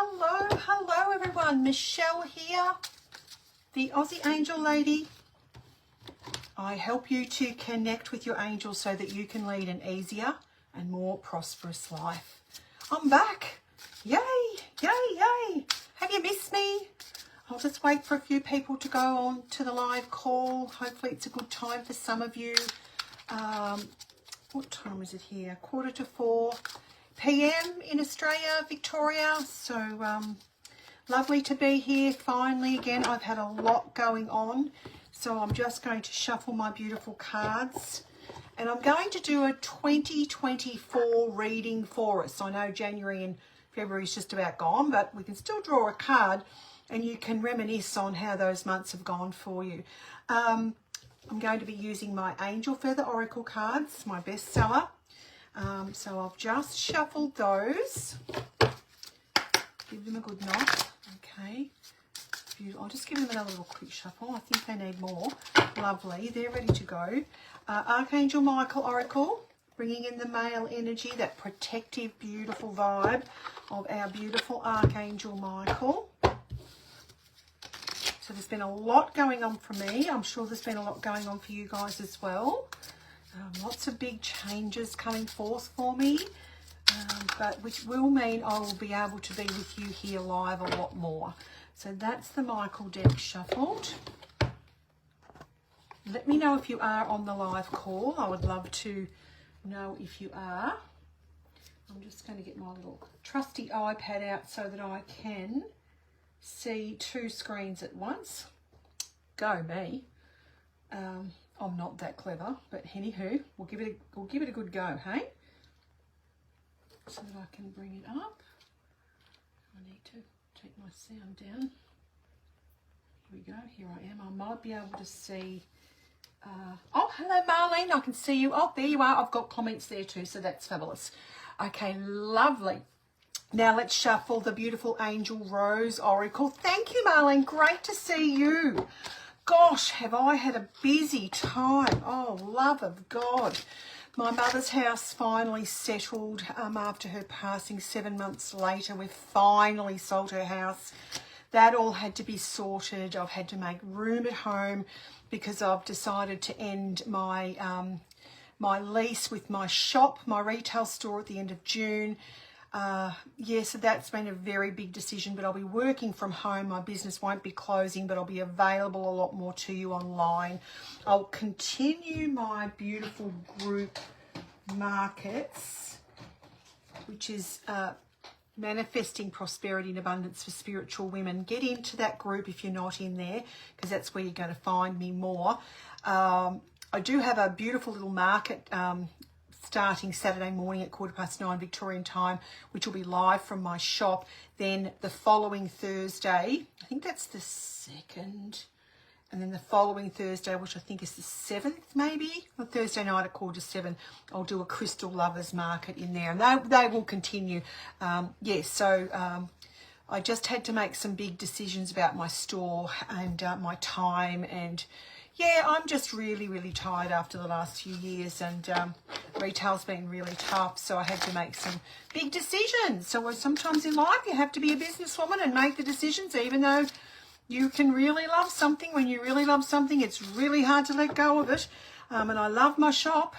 Hello everyone. Michelle here, the Aussie Angel Lady. I help you to connect with your angels so that you can lead an easier and more prosperous life. I'm back. Yay, yay, yay. Have you missed me? I'll just wait for a few people to go on to the live call. Hopefully it's a good time for some of you. What time is it here? 3:45 p.m. in Australia, Victoria. So lovely to be here finally again. I've had a lot going on, so I'm just going to shuffle my beautiful cards, and I'm going to do a 2024 reading for us. I know January and February is just about gone, but we can still draw a card and you can reminisce on how those months have gone for you. I'm going to be using my Angel Feather Oracle cards, my bestseller. So I've just shuffled those. Give them a good knock. Okay. I'll just give them another little quick shuffle. I think they need more. Lovely. They're ready to go. Archangel Michael Oracle, bringing in the male energy, that protective, beautiful vibe of our beautiful Archangel Michael. So there's been a lot going on for me. I'm sure there's been a lot going on for you guys as well. Lots of big changes coming forth for me, but which will mean I will be able to be with you here live a lot more. So that's the Michael deck shuffled. Let me know if you are on the live call. I would love to know if you are. I'm just going to get my little trusty iPad out so that I can see two screens at once. Go me. I'm not that clever, but anywho, we'll give it a good go, hey? So that I can bring it up. I need to take my sound down. Here we go. Here I am. I might be able to see. Oh, hello, Marlene. I can see you. Oh, there you are. I've got comments there too, so that's fabulous. Okay, lovely. Now let's shuffle the beautiful Angel Rose Oracle. Thank you, Marlene. Great to see you. Gosh, have I had a busy time. Oh, love of God. My mother's house finally settled after her passing 7 months later. We've finally sold her house. That all had to be sorted. I've had to make room at home because I've decided to end my my lease with my shop, my retail store, at the end of June. So that's been a very big decision, but I'll be working from home. My business won't be closing, but I'll be available a lot more to you online. I'll continue my beautiful group markets, which is manifesting prosperity and abundance for spiritual women. Get into that group if you're not in there, because that's where you're going to find me more. I do have a beautiful little market starting Saturday morning at 9:15 Victorian time, which will be live from my shop. Then the following Thursday, I think that's the 2nd, and then the following Thursday, which I think is the 7th maybe, or Thursday night at 6:45, I'll do a Crystal Lovers Market in there, and they will continue. I just had to make some big decisions about my store and my time, and yeah, I'm just really, really tired after the last few years, and retail's been really tough, so I had to make some big decisions. So sometimes in life you have to be a businesswoman and make the decisions, even though you can really love something. When you really love something, it's really hard to let go of it. And I love my shop,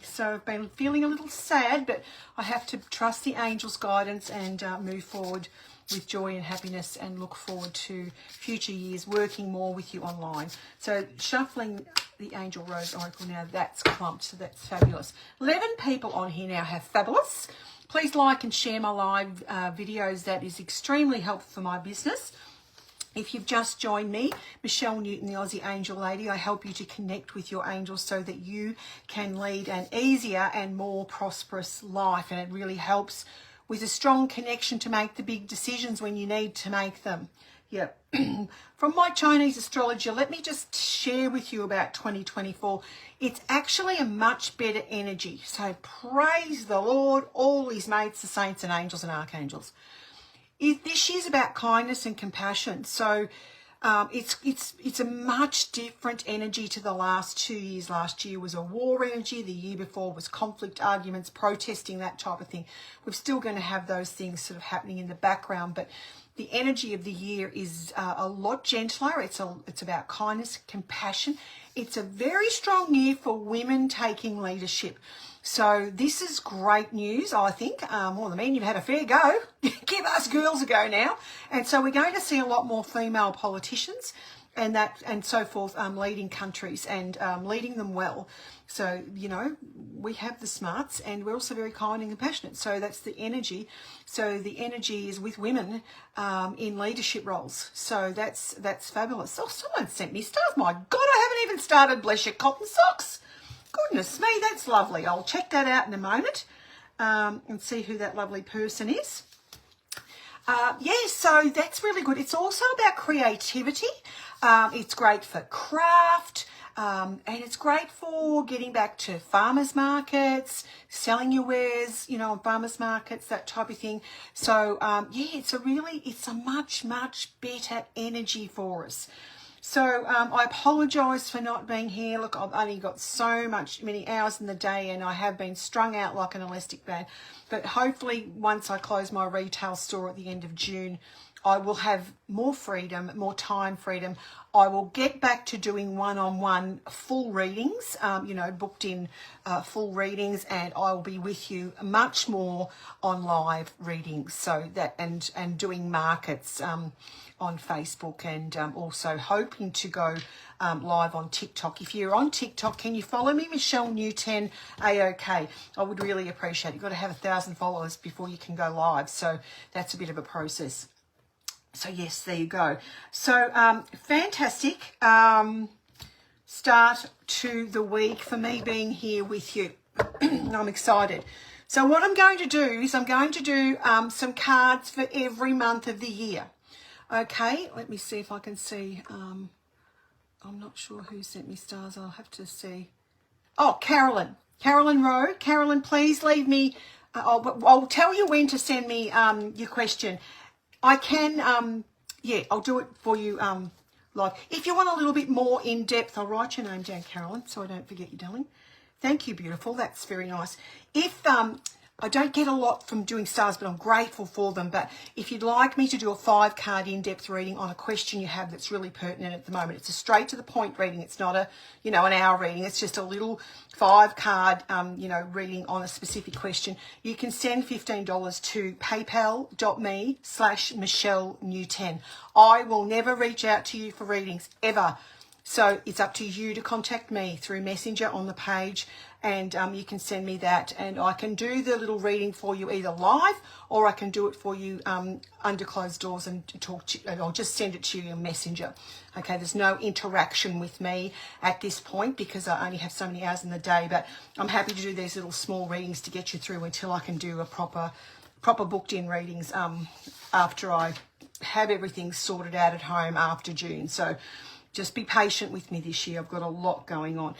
so I've been feeling a little sad, but I have to trust the angels' guidance and move forward with joy and happiness, and look forward to future years working more with you online. So shuffling the Angel Rose Oracle now, that's clumped, so that's fabulous. 11 people on here now have fabulous. Please like and share my live videos. That is extremely helpful for my business. If you've just joined me, Michelle Newton, the Aussie Angel Lady, I help you to connect with your angels so that you can lead an easier and more prosperous life, and it really helps with a strong connection to make the big decisions when you need to make them. Yeah. From my Chinese astrologer, let me just share with you about 2024. It's actually a much better energy. So praise the Lord, all his mates, the saints and angels and archangels. This year's about kindness and compassion. So It's a much different energy to the last 2 years. Last year was a war energy. The year before was conflict, arguments, protesting, that type of thing. We're still going to have those things sort of happening in the background, but the energy of the year is a lot gentler. It's about kindness, compassion. It's a very strong year for women taking leadership. So this is great news, I think. Well, the men, you've had a fair go. Give us girls a go now. And so we're going to see a lot more female politicians and so forth, leading countries and leading them well. So, you know, we have the smarts and we're also very kind and compassionate. So that's the energy. So the energy is with women in leadership roles. So that's fabulous. Oh, someone sent me stars. My God, I haven't even started Bless Your Cotton Socks. Goodness me, that's lovely. I'll check that out in a moment and see who that lovely person is. Yeah, so that's really good. It's also about creativity. It's great for craft, and it's great for getting back to farmers markets, selling your wares, you know, on farmers markets, that type of thing. So, yeah, it's a much, much better energy for us. So I apologise for not being here. Look, I've only got many hours in the day and I have been strung out like an elastic band. But hopefully once I close my retail store at the end of June, I will have more freedom, more time freedom. I will get back to doing one-on-one full readings, you know, booked in full readings, and I will be with you much more on live readings. So that and doing markets on Facebook, and also hoping to go live on TikTok. If you're on TikTok, can you follow me, Michelle Newten AOK? I would really appreciate it. You've got to have 1,000 followers before you can go live, so that's a bit of a process. So yes, there you go. So fantastic start to the week for me being here with you. I'm excited. So what I'm going to do is I'm going to do some cards for every month of the year. Okay, let me see if I can see. I'm not sure who sent me stars. I'll have to see. Oh, Carolyn Rowe. Carolyn, please leave me. I'll tell you when to send me your question. I can, yeah, I'll do it for you live. If you want a little bit more in depth, I'll write your name down, Carolyn, so I don't forget you, darling. Thank you, beautiful. That's very nice. If I don't get a lot from doing stars, but I'm grateful for them. But if you'd like me to do a 5-card in-depth reading on a question you have that's really pertinent at the moment, it's a straight to the point reading. It's not a, you know, an hour reading. It's just a little 5-card, you know, reading on a specific question. You can send $15 to paypal.me/Michelle Newten. I will never reach out to you for readings ever. So it's up to you to contact me through Messenger on the page, and you can send me that, and I can do the little reading for you either live, or I can do it for you under closed doors and talk to you, and I'll just send it to you in Messenger. Okay, there's no interaction with me at this point because I only have so many hours in the day, but I'm happy to do these little small readings to get you through until I can do a proper booked in readings after I have everything sorted out at home after June. So just be patient with me this year. I've got a lot going on.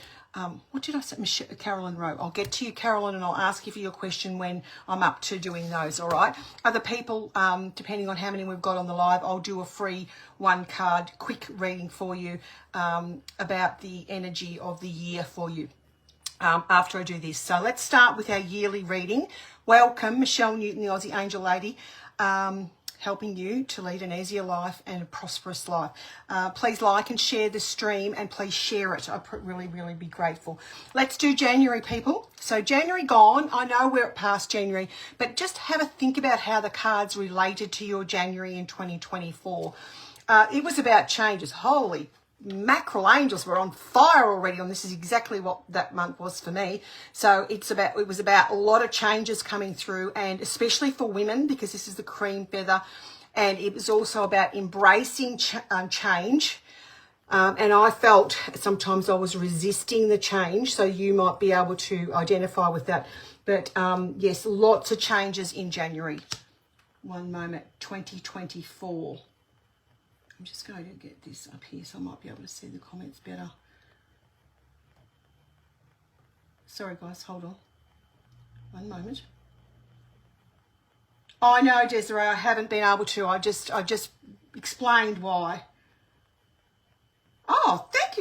What did I say? Carolyn Rowe. I'll get to you, Carolyn, and I'll ask you for your question when I'm up to doing those, all right? Other people, depending on how many we've got on the live, I'll do a free 1-card quick reading for you about the energy of the year for you after I do this. So let's start with our yearly reading. Welcome, Michelle Newten, the Aussie Angel Lady. Helping you to lead an easier life and a prosperous life. Please like and share the stream, and please share it. I'd really, really be grateful. Let's do January, people. So January gone. I know we're past January, but just have a think about how the cards related to your January in 2024. It was about changes. Holy mackerel, angels were on fire already on this. Is exactly what that month was for me. So it was about a lot of changes coming through, and especially for women, because this is the cream feather, and it was also about embracing change. And I felt sometimes I was resisting the change, so you might be able to identify with that. But yes, lots of changes in January. One moment, 2024. I'm just going to get this up here so I might be able to see the comments better. Sorry guys, hold on. One moment. I know, Desiree, I haven't been able to. I just explained why.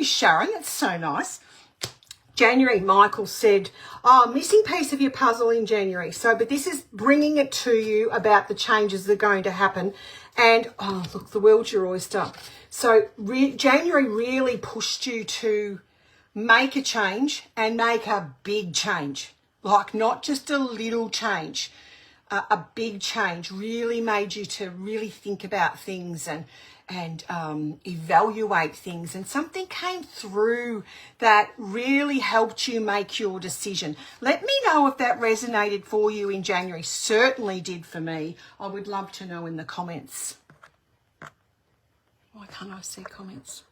Sharon. That's so nice. January, Michael said, oh, missing piece of your puzzle in January. So, but this is bringing it to you about the changes that are going to happen. And, oh, look, the world's your oyster. So January really pushed you to make a change and make a big change. Like not just a little change, a big change. Really made you to really think about things and evaluate things, and something came through that really helped you make your decision. Let me know if that resonated for you in January. Certainly did for me. I would love to know in the comments. Why can't I see comments?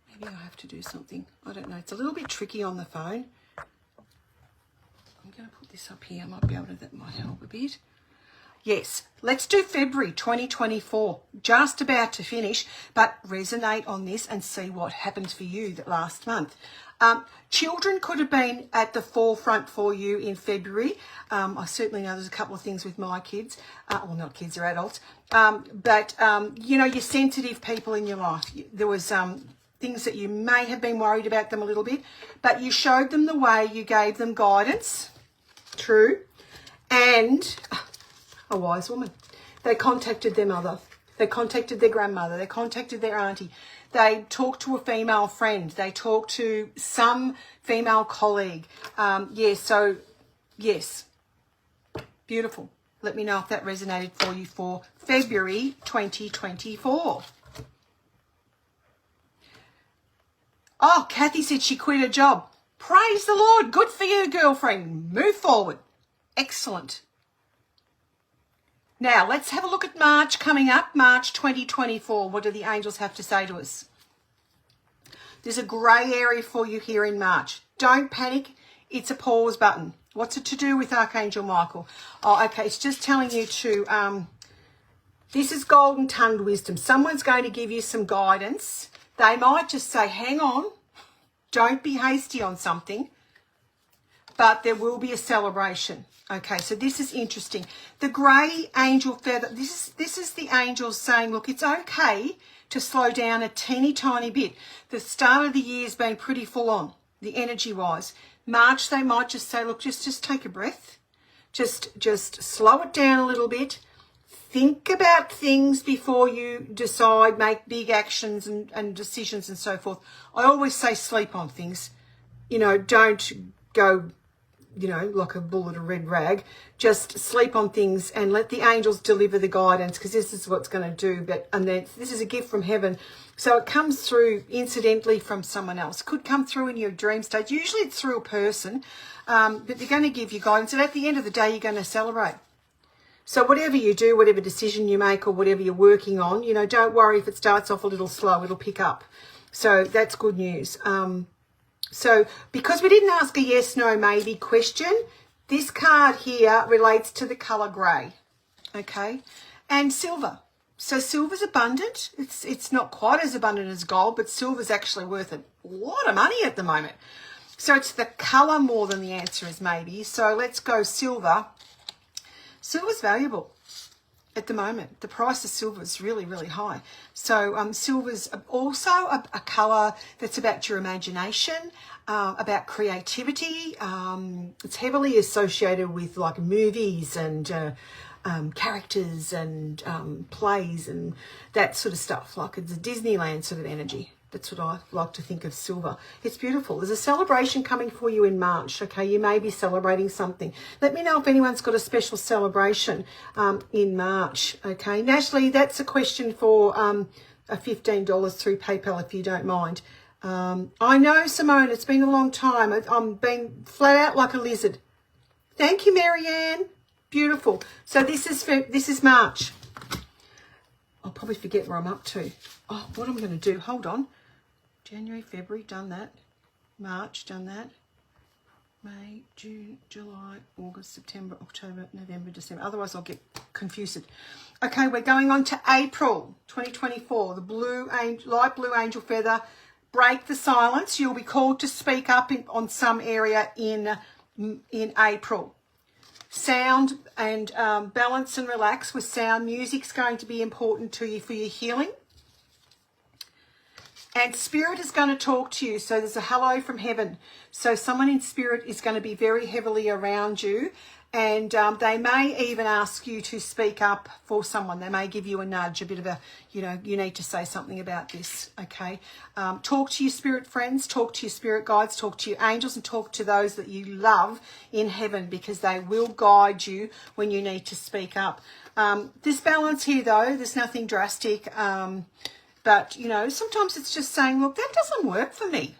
Maybe I have to do something. I don't know. It's a little bit tricky on the phone. I'm going to put this up here. I might be able to, that might help a bit. Yes, let's do February 2024. Just about to finish, but resonate on this and see what happens for you that last month. Children could have been at the forefront for you in February. I certainly know there's a couple of things with my kids. Well, not kids, they're adults. But you know, your sensitive people in your life. There was things that you may have been worried about them a little bit, but you showed them the way, you gave them guidance. True. And a wise woman. They contacted their mother. They contacted their grandmother. They contacted their auntie. They talked to a female friend. They talked to some female colleague. Yes. Beautiful. Let me know if that resonated for you for February 2024. Oh, Kathy said she quit her job. Praise the Lord. Good for you, girlfriend. Move forward. Excellent. Now, let's have a look at March coming up, March 2024. What do the angels have to say to us? There's a grey area for you here in March. Don't panic. It's a pause button. What's it to do with Archangel Michael? Oh, okay. It's just telling you to, this is golden-tongued wisdom. Someone's going to give you some guidance. They might just say, hang on, don't be hasty on something, but there will be a celebration. Okay, so this is interesting. The grey angel feather, this is the angels saying, look, it's okay to slow down a teeny tiny bit. The start of the year has been pretty full on, the energy-wise. March, they might just say, look, just take a breath. Just slow it down a little bit. Think about things before you decide, make big actions and decisions and so forth. I always say sleep on things. You know, don't go, you know, like a bull at a red rag. Just sleep on things and let the angels deliver the guidance, because this is what's going to do. And then this is a gift from heaven. So it comes through incidentally from someone else. Could come through in your dream state. Usually it's through a person, but they're going to give you guidance. And at the end of the day, you're going to celebrate. So whatever you do, whatever decision you make or whatever you're working on, you know, don't worry if it starts off a little slow, it'll pick up. So that's good news. So because we didn't ask a yes, no, maybe question, this card here relates to the colour grey, okay, and silver. So silver's abundant. It's not quite as abundant as gold, but silver's actually worth a lot of money at the moment. So it's the colour more than the answer is maybe. So let's go silver. Silver's valuable at the moment. The price of silver is really, really high. So silver's also a colour that's about your imagination, about creativity. It's heavily associated with like movies and characters and plays and that sort of stuff. Like it's a Disneyland sort of energy. That's what I like to think of silver. It's beautiful. There's a celebration coming for you in March. Okay, you may be celebrating something. Let me know if anyone's got a special celebration in March. Okay, Natalie, that's a question for a $15 through PayPal if you don't mind. I know, Simone, it's been a long time. I'm being flat out like a lizard. Thank you, Marianne. Beautiful. So this is March. I'll probably forget where I'm up to. Oh, what am I going to do? Hold on. January, February, done that. March, done that. May, June, July, August, September, October, November, December. Otherwise, I'll get confused. Okay, we're going on to April 2024. The light blue angel feather. Break the silence. You'll be called to speak up on some area in April. Sound and balance and relax with sound. Music's going to be important to you for your healing. And Spirit is going to talk to you. So there's a hello from heaven. So someone in Spirit is going to be very heavily around you. And they may even ask you to speak up for someone. They may give you a nudge, a bit of a, you know, you need to say something about this, okay? Talk to your spirit friends, talk to your spirit guides, talk to your angels, and talk to those that you love in heaven, because they will guide you when you need to speak up. This balance here, though, there's nothing drastic. But, you know, sometimes it's just saying, look, that doesn't work for me.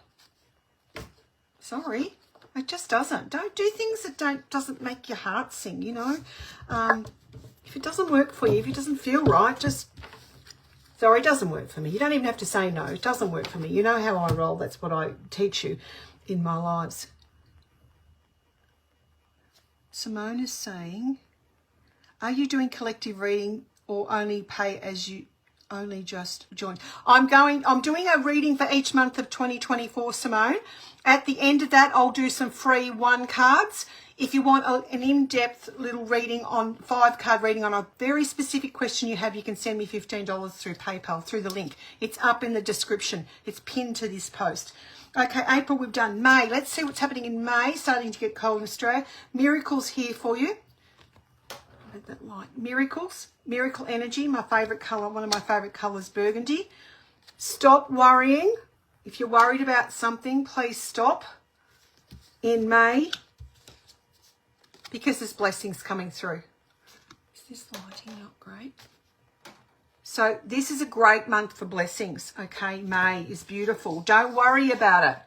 Sorry. It just doesn't. Don't do things that doesn't make your heart sing, you know. If it doesn't work for you, if it doesn't feel right, just, sorry, it doesn't work for me. You don't even have to say no. It doesn't work for me. You know how I roll. That's what I teach you in my lives. Simone is saying, are you doing collective reading or only pay as you only just joined? I'm doing a reading for each month of 2024, Simone. At the end of that, I'll do some free 1 cards. If you want an in-depth little reading on 5-card reading on a very specific question you have, you can send me $15 through PayPal, through the link. It's up in the description. It's pinned to this post. Okay, April, we've done May. Let's see what's happening in May. Starting to get cold in Australia. Miracles here for you. That light. Miracles, miracle energy, my favourite colour, one of my favourite colours, burgundy. Stop worrying. If you're worried about something, please stop in May, because there's blessings coming through. Is this lighting not great? So this is a great month for blessings, okay? May is beautiful. Don't worry about it.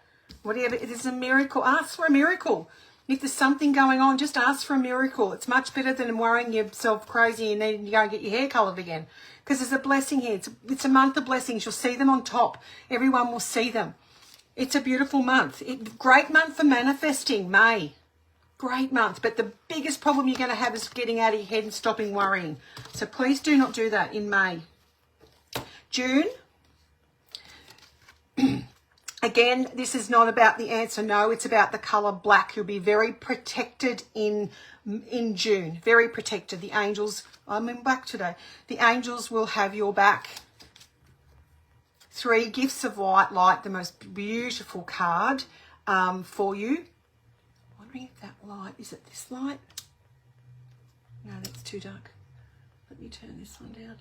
Whatever, it is a miracle. Ask for a miracle. If there's something going on, just ask for a miracle. It's much better than worrying yourself crazy and needing to go and get your hair coloured again. Because there's a blessing here. It's a month of blessings. You'll see them on top. Everyone will see them. It's a beautiful month. Great month for manifesting, May. Great month. But the biggest problem you're going to have is getting out of your head and stopping worrying. So please do not do that in May. June. Again, this is not about the answer no, it's about the colour black. You'll be very protected in June, very protected. The angels, I'm in black today. The angels will have your back. 3 gifts of white light, the most beautiful card for you. I'm wondering if that light, is it this light? No, that's too dark. Let me turn this one down.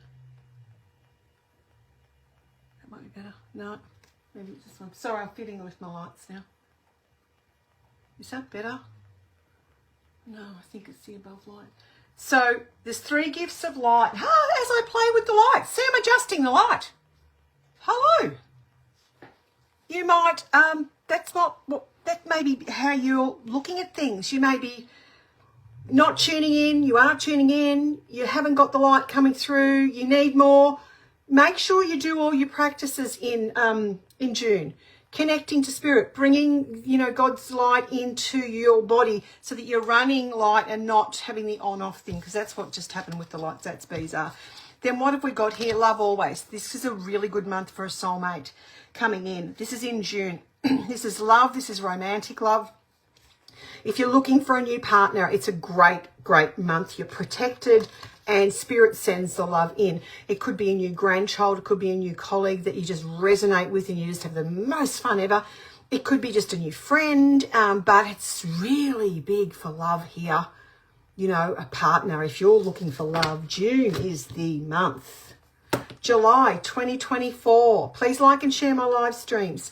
That might be better. No. Maybe it's this one. Sorry, I'm fiddling with my lights now. Is that better? No, I think it's the above light. So there's 3 gifts of light. As I play with the light, see, I'm adjusting the light. Hello. You might, that's not what, that may be how you're looking at things. You may be not tuning in, you are tuning in, you haven't got the light coming through, you need more. Make sure you do all your practices in June. Connecting to spirit, bringing, you know, God's light into your body so that you're running light and not having the on-off thing, because that's what just happened with the lights. That's bizarre. Then what have we got here? Love always. This is a really good month for a soulmate coming in. This is in June. This is love. This is romantic love. If you're looking for a new partner, it's a great, great month. You're protected and spirit sends the love in. It could be a new grandchild. It could be a new colleague that you just resonate with and you just have the most fun ever. It could be just a new friend, but it's really big for love here. You know, a partner, if you're looking for love, June is the month. July 2024. Please like and share my live streams.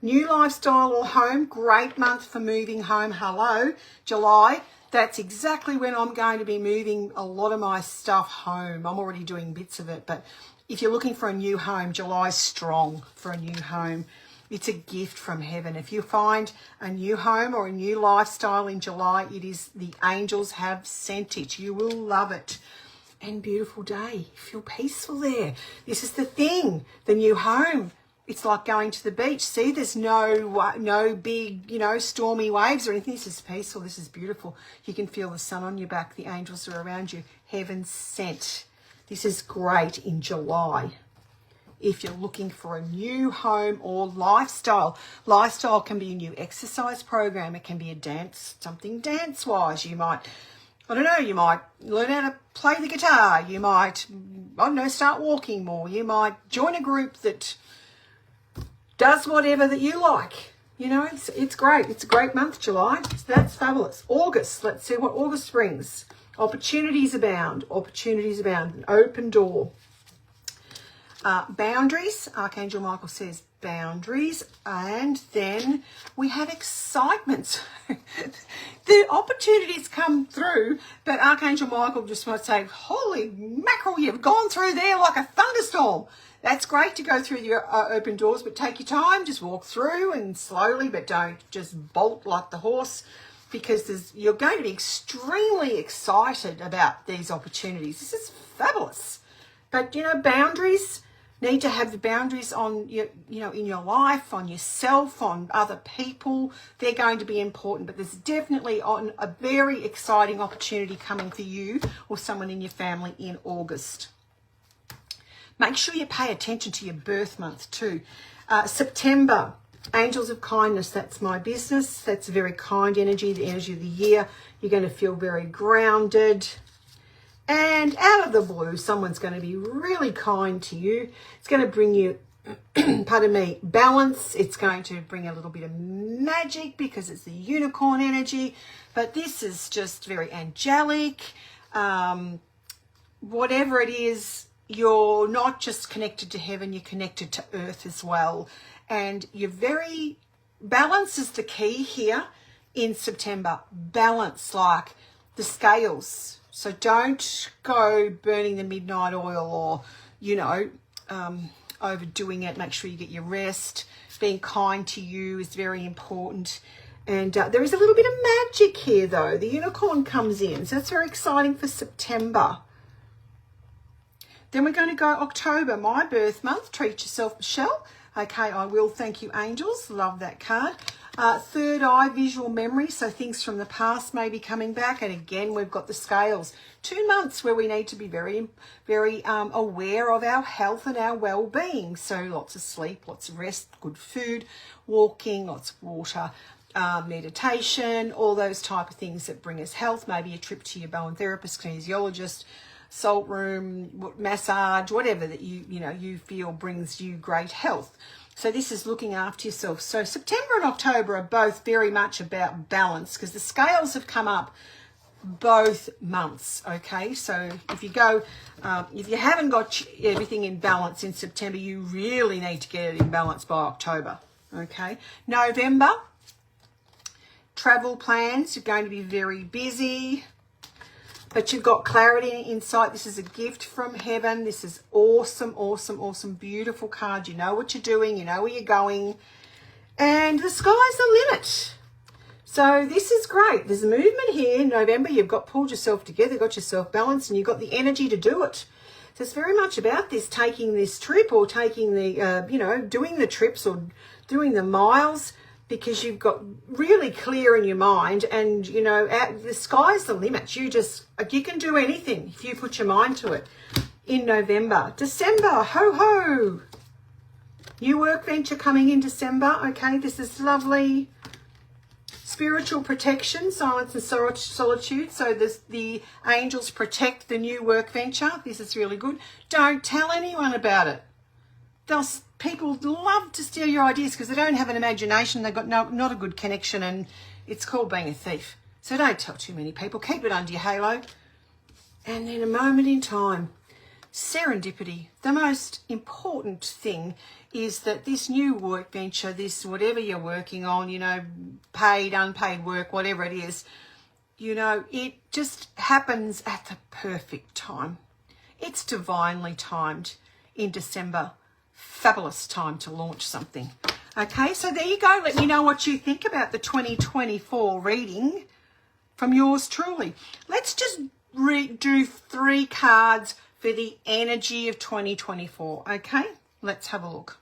New lifestyle or home, great month for moving home. Hello, July. That's exactly when I'm going to be moving a lot of my stuff home. I'm already doing bits of it, but if you're looking for a new home, July's strong for a new home. It's a gift from heaven. If you find a new home or a new lifestyle in July, it is the angels have sent it. You will love it. And beautiful day. You feel peaceful there. This is the thing. The new home. It's like going to the beach. See, there's no big, you know, stormy waves or anything. This is peaceful. This is beautiful. You can feel the sun on your back. The angels are around you. Heaven sent. This is great in July. If you're looking for a new home or lifestyle. Lifestyle can be a new exercise program. It can be a dance, something dance-wise. You might, I don't know, you might learn how to play the guitar. You might, I don't know, start walking more. You might join a group that does whatever that you like. You know, it's great. It's a great month, July. So that's fabulous. August, let's see what August brings. Opportunities abound. Opportunities abound. An open door. Boundaries. Archangel Michael says boundaries. And then we have excitement. The opportunities come through, but Archangel Michael just might say, holy mackerel, you've gone through there like a thunderstorm. That's great to go through your open doors, but take your time. Just walk through and slowly, but don't just bolt like the horse, because you're going to be extremely excited about these opportunities. This is fabulous. But, you know, boundaries, need to have the boundaries on your, you know, in your life, on yourself, on other people. They're going to be important, but there's definitely on a very exciting opportunity coming for you or someone in your family in August. Make sure you pay attention to your birth month too. September, Angels of Kindness, that's my business. That's a very kind energy, the energy of the year. You're going to feel very grounded. And out of the blue, someone's going to be really kind to you. It's going to bring you, pardon me, balance. It's going to bring a little bit of magic because it's the unicorn energy. But this is just very angelic. Whatever it is, you're not just connected to heaven, you're connected to earth as well. And you're very, balance is the key here in September. Balance, like the scales. So don't go burning the midnight oil or, you know, overdoing it. Make sure you get your rest. Being kind to you is very important. And there is a little bit of magic here, though. The unicorn comes in. So that's very exciting for September. Then we're going to go October, my birth month. Treat yourself, Michelle. Okay, I will. Thank you, angels. Love that card. Third eye, visual memory. So things from the past may be coming back. And again, we've got the scales. 2 months where we need to be very, very aware of our health and our well-being. So lots of sleep, lots of rest, good food, walking, lots of water, meditation, all those type of things that bring us health. Maybe a trip to your bone therapist, kinesiologist, salt room, massage, whatever that you feel brings you great health. So this is looking after yourself. So September and October are both very much about balance because the scales have come up both months. Okay, so if you go, if you haven't got everything in balance in September, you really need to get it in balance by October. Okay, November, travel plans, you're going to be very busy. But you've got clarity and insight. This is a gift from heaven. This is awesome, awesome, awesome, beautiful card. You know what you're doing. You know where you're going. And the sky's the limit. So this is great. There's a movement here in November. You've got pulled yourself together, got yourself balanced, and you've got the energy to do it. So it's very much about this, taking this trip or taking the, doing the trips or doing the miles, because you've got really clear in your mind and, the sky's the limit. You can do anything if you put your mind to it in November. December, ho, ho. New work venture coming in December. Okay, this is lovely. Spiritual protection, silence and solitude. So the angels protect the new work venture. This is really good. Don't tell anyone about it. People love to steal your ideas because they don't have an imagination. They've got not a good connection, and it's called being a thief. So don't tell too many people. Keep it under your halo. And then a moment in time, serendipity. The most important thing is that this new work venture, this whatever you're working on, paid, unpaid work, whatever it is, it just happens at the perfect time. It's divinely timed in December. Fabulous time to launch something. Okay, so there you go. Let me know what you think about the 2024 reading from yours truly. Let's just do 3 cards for the energy of 2024. Okay, let's have a look.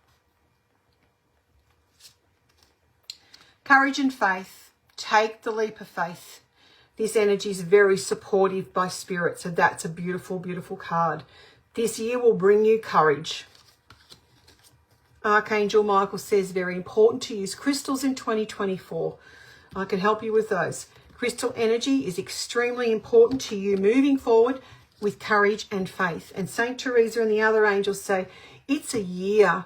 Courage and faith. Take the leap of faith. This energy is very supportive by spirit, so that's a beautiful, beautiful card. This year will bring you courage. Archangel Michael says very important to use crystals in 2024. I can help you with those. Crystal energy is extremely important to you moving forward with courage and faith. And Saint Teresa and the other angels say it's a year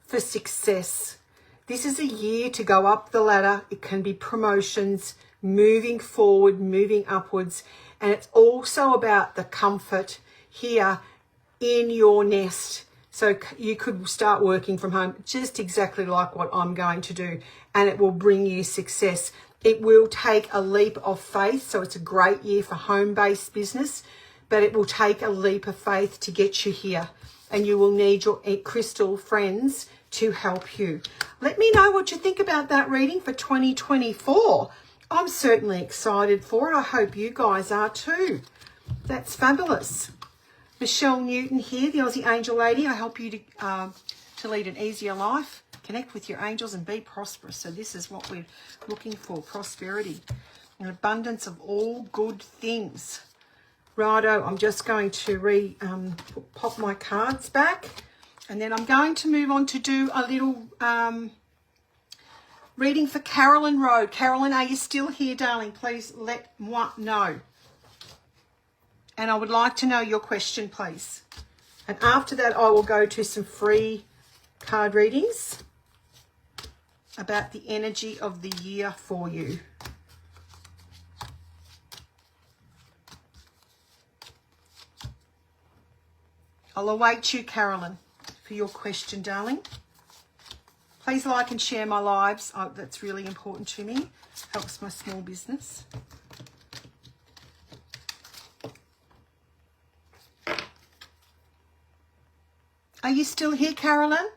for success. This is a year to go up the ladder. It can be promotions, moving forward, moving upwards. And it's also about the comfort here in your nest. So you could start working from home just exactly like what I'm going to do, and it will bring you success. It will take a leap of faith. So it's a great year for home-based business, but it will take a leap of faith to get you here. And you will need your crystal friends to help you. Let me know what you think about that reading for 2024. I'm certainly excited for it. I hope you guys are too. That's fabulous. Michelle Newton here, the Aussie Angel Lady. I help you to lead an easier life, connect with your angels and be prosperous. So this is what we're looking for, prosperity, an abundance of all good things. Righto, I'm just going to pop my cards back, and then I'm going to move on to do a little reading for Carolyn Road. Carolyn, are you still here, darling? Please let moi know. And I would like to know your question, please. And after that, I will go to some free card readings about the energy of the year for you. I'll await you, Carolyn, for your question, darling. Please like and share my lives. Oh, that's really important to me. Helps my small business. Are you still here, Carolyn?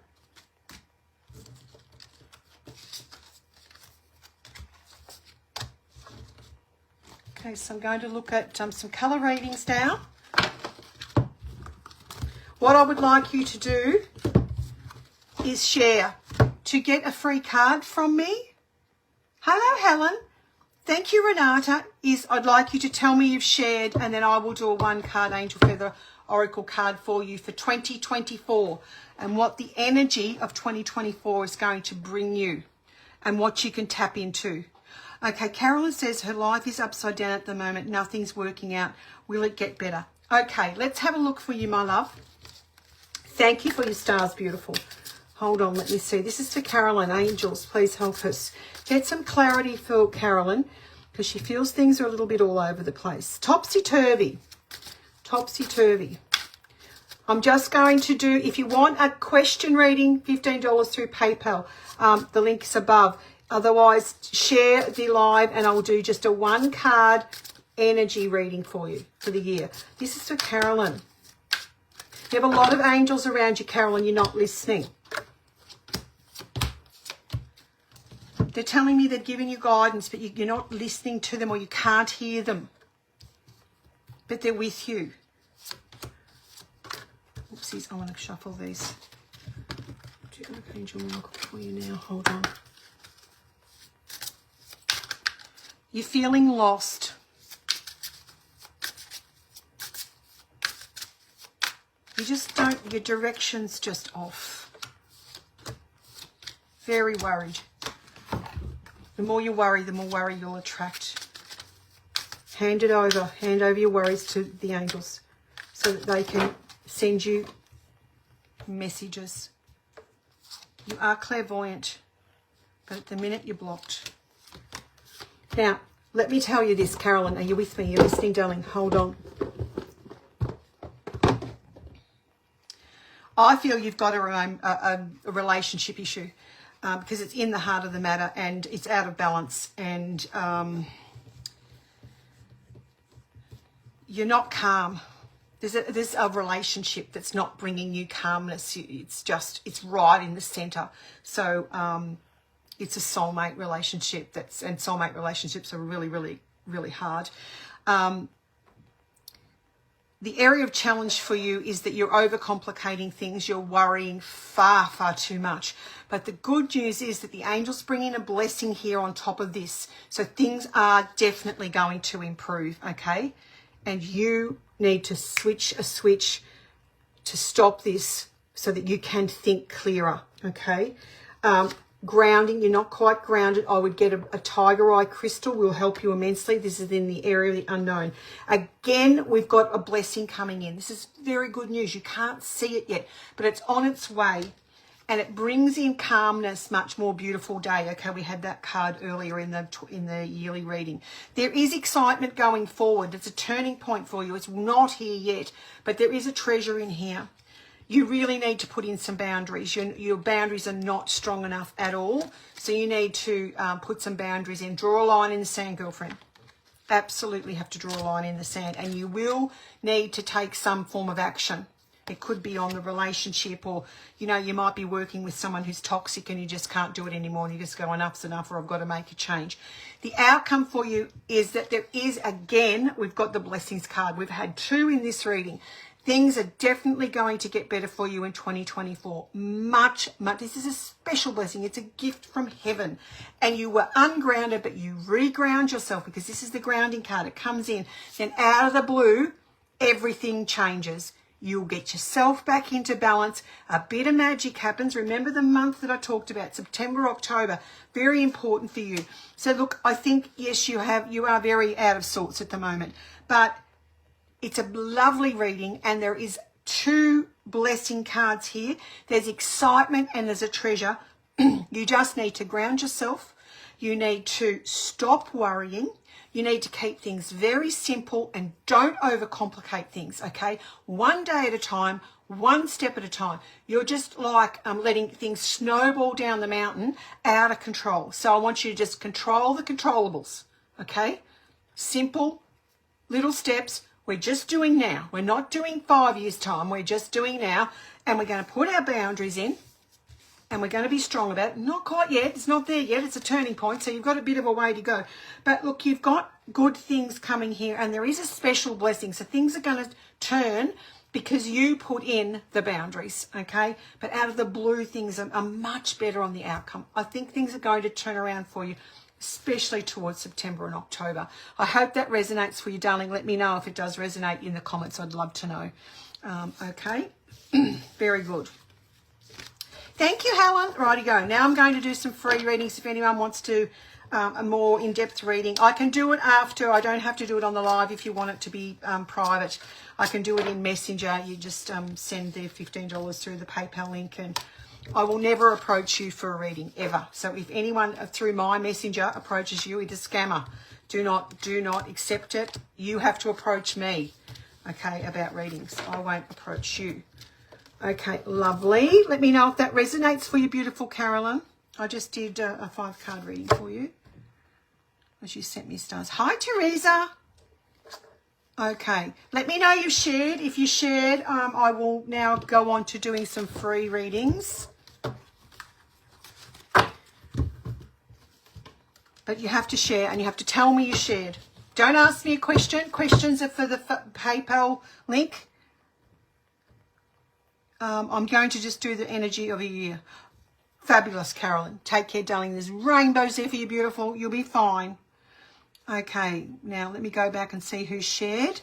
Okay, so I'm going to look at some colour readings now. What I would like you to do is share to get a free card from me. Hello, Helen. Thank you, Renata. I'd like you to tell me you've shared, and then I will do a 1-card Angel Feather Oracle card for you for 2024 and what the energy of 2024 is going to bring you and what you can tap into. Okay, Carolyn says her life is upside down at the moment. Nothing's working out. Will it get better? Okay, let's have a look for you, my love. Thank you for your stars, beautiful. Hold on, let me see. This is for Carolyn. Angels, please help us. Get some clarity for Carolyn because she feels things are a little bit all over the place. Topsy-turvy. Topsy-turvy. I'm just going to do, if you want a question reading, $15 through PayPal. The link is above. Otherwise, share the live and I'll do just a 1-card energy reading for you for the year. This is for Carolyn. You have a lot of angels around you, Carolyn. You're not listening. They're telling me they're giving you guidance, but you're not listening to them or you can't hear them. But they're with you. Oopsies, I want to shuffle these. Do Angel Oracle for you now. Hold on. You're feeling lost. You just don't, your direction's just off. Very worried. The more you worry, the more worry you'll attract. Hand over your worries to the angels so that they can send you messages. You are clairvoyant, but at the minute you're blocked. Now, let me tell you this, Carolyn. Are you with me? You're listening, darling. Hold on. I feel you've got a relationship issue because it's in the heart of the matter and it's out of balance and you're not calm. There's a relationship that's not bringing you calmness. It's right in the center. So it's a soulmate relationship and soulmate relationships are really, really, really hard. The area of challenge for you is that you're overcomplicating things. You're worrying far, far too much. But the good news is that the angels bring in a blessing here on top of this. So things are definitely going to improve, okay? And you need to switch a switch to stop this so that you can think clearer, okay? Grounding, you're not quite grounded. I would get a tiger eye crystal, will help you immensely. This is in the area of the unknown. Again, we've got a blessing coming in. This is very good news. You can't see it yet, but it's on its way. and it brings in calmness, much more beautiful day. Okay, we had that card earlier in the yearly reading. There is excitement going forward. It's a turning point for you. It's not here yet, but there is a treasure in here. You really need to put in some boundaries. Your boundaries are not strong enough at all, so you need to put some boundaries in. Draw a line in the sand, girlfriend. Absolutely have to draw a line in the sand, and you will need to take some form of action. It could be on the relationship, or, you know, you might be working with someone who's toxic and you just can't do it anymore and you just go, enough's enough, or I've got to make a change. The outcome for you is that there is, again, we've got the blessings card. We've had 2 in this reading. Things are definitely going to get better for you in 2024. Much. This is a special blessing. It's a gift from heaven. And you were ungrounded, but you reground yourself, because this is the grounding card. It comes in. Then out of the blue, everything changes. You'll get yourself back into balance. A bit of magic happens. Remember the month that I talked about, September, October, very important for you. So look, I think, yes, you are very out of sorts at the moment, but it's a lovely reading, and there is 2 blessing cards here. There's excitement and there's a treasure. You just need to ground yourself. You need to stop worrying. You need to keep things very simple and don't overcomplicate things, okay? One day at a time, one step at a time. You're just like letting things snowball down the mountain out of control. So I want you to just control the controllables, okay? Simple little steps. We're just doing now. We're not doing 5 years' time. We're just doing now. And we're going to put our boundaries in. And we're going to be strong about it. Not quite yet. It's not there yet. It's a turning point. So you've got a bit of a way to go. But look, you've got good things coming here. And there is a special blessing. So things are going to turn because you put in the boundaries, okay? But out of the blue, things are much better on the outcome. I think things are going to turn around for you, especially towards September and October. I hope that resonates for you, darling. Let me know if it does resonate in the comments. I'd love to know. Okay, very good. Thank you, Helen. Righty go. Now I'm going to do some free readings if anyone wants to a more in-depth reading. I can do it after. I don't have to do it on the live if you want it to be private. I can do it in Messenger. You just send the $15 through the PayPal link, and I will never approach you for a reading, ever. So if anyone through my Messenger approaches you, it's a scammer. Do not accept it. You have to approach me, okay, about readings. I won't approach you. Okay, lovely. Let me know if that resonates for you, beautiful Carolyn. I just did a 5-card reading for you. As you sent me stars. Hi, Teresa. Okay, let me know you've shared. If you shared, I will now go on to doing some free readings. But you have to share, and you have to tell me you shared. Don't ask me a question. Questions are for the PayPal link. I'm going to just do the energy of a year. Fabulous, Carolyn. Take care, darling. There's rainbows there for you, beautiful. You'll be fine. Okay, now let me go back and see who shared.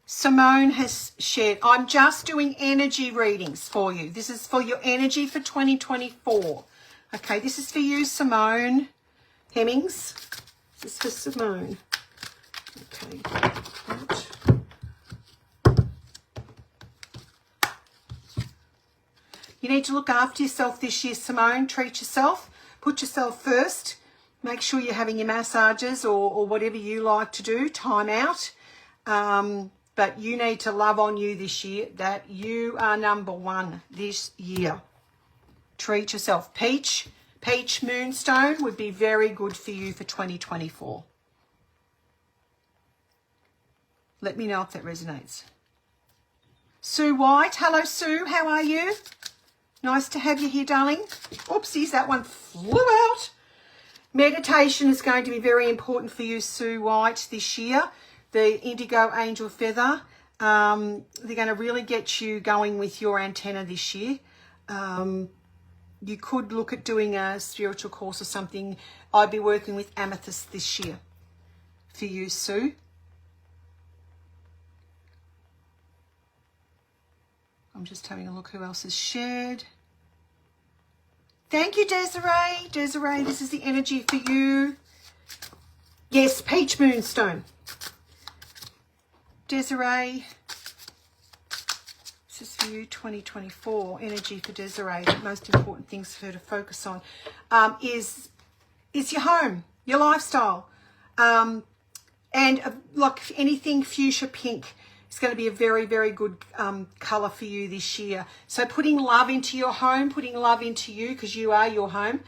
Simone has shared. I'm just doing energy readings for you. This is for your energy for 2024. Okay, this is for you, Simone Hemmings. This is for Simone. Okay. You need to look after yourself this year, Simone. Treat yourself. Put yourself first. Make sure you're having your massages or whatever you like to do. Time out. But you need to love on you this year. That you are number one this year. Treat yourself. Peach Moonstone would be very good for you for 2024. Let me know if that resonates. Sue White. Hello, Sue. How are you? Nice to have you here, darling. Oopsies, that one flew out. Meditation is going to be very important for you, Sue White, this year. The Indigo Angel Feather. They're going to really get you going with your antenna this year. You could look at doing a spiritual course or something. I'd be working with Amethyst this year for you, Sue. I'm just having a look who else has shared. Thank you, Desiree. Desiree, this is the energy for you. Yes, Peach Moonstone. Desiree, This is for you, 2024. Energy for Desiree. The most important things for her to focus on is your home, your lifestyle. And like anything fuchsia pink is going to be a very, very good colour for you this year. So putting love into your home, putting love into you, because you are your home,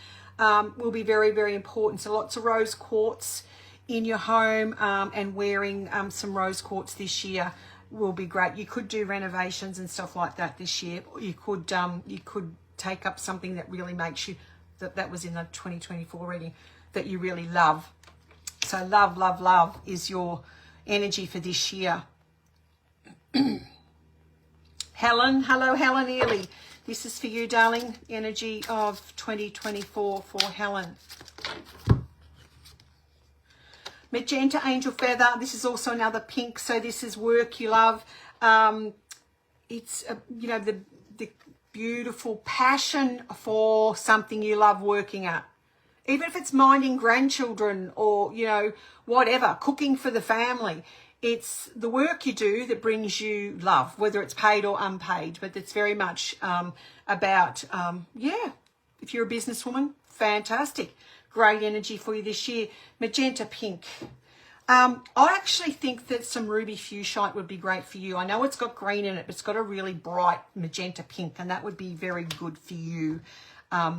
will be very, very important. So lots of rose quartz in your home, and wearing some rose quartz this year will be great. You could do renovations and stuff like that this year. You could take up something that really makes you, that was in the 2024 reading, that you really love. So love, love, love is your energy for this year. Helen, hello Helen Ely. This is for you, darling. Energy of 2024 for Helen. Magenta Angel Feather. This is also another pink. So this is work you love. It's, you know, the beautiful passion for something you love working at. Even if it's minding grandchildren or, you know, whatever, cooking for the family. It's the work you do that brings you love, whether it's paid or unpaid. But it's very much about, yeah, if you're a businesswoman, fantastic. Great energy for you this year. Magenta pink. I actually think that some ruby fuchsite would be great for you. I know it's got green in it, but it's got a really bright magenta pink, and that would be very good for you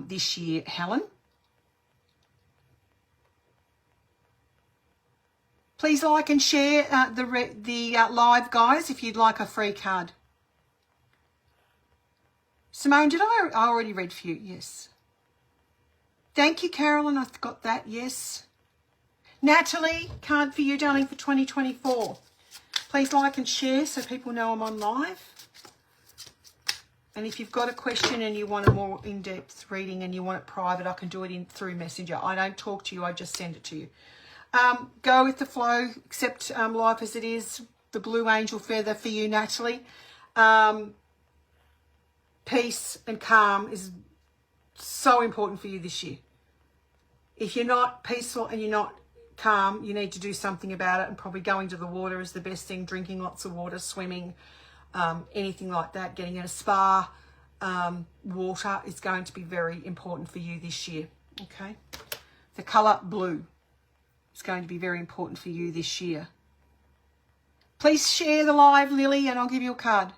this year, Helen. Please like and share the live, guys, if you'd like a free card. Simone, did I already read for you? Yes. Thank you, Carolyn. I've got that. Yes. Natalie, card for you, darling, for 2024. Please like and share so people know I'm on live. And if you've got a question and you want a more in-depth reading and you want it private, I can do it through Messenger. I don't talk to you. I just send it to you. Go with the flow. Accept life as it is. The blue angel feather for you, Natalie. Peace and calm is so important for you this year. If you're not peaceful and you're not calm, you need to do something about it, and probably going to the water is the best thing. Drinking lots of water, swimming, anything like that, getting in a spa. Water is going to be very important for you this year. Okay. The colour blue is going to be very important for you this year. Please share the live, Lily, and I'll give you a card.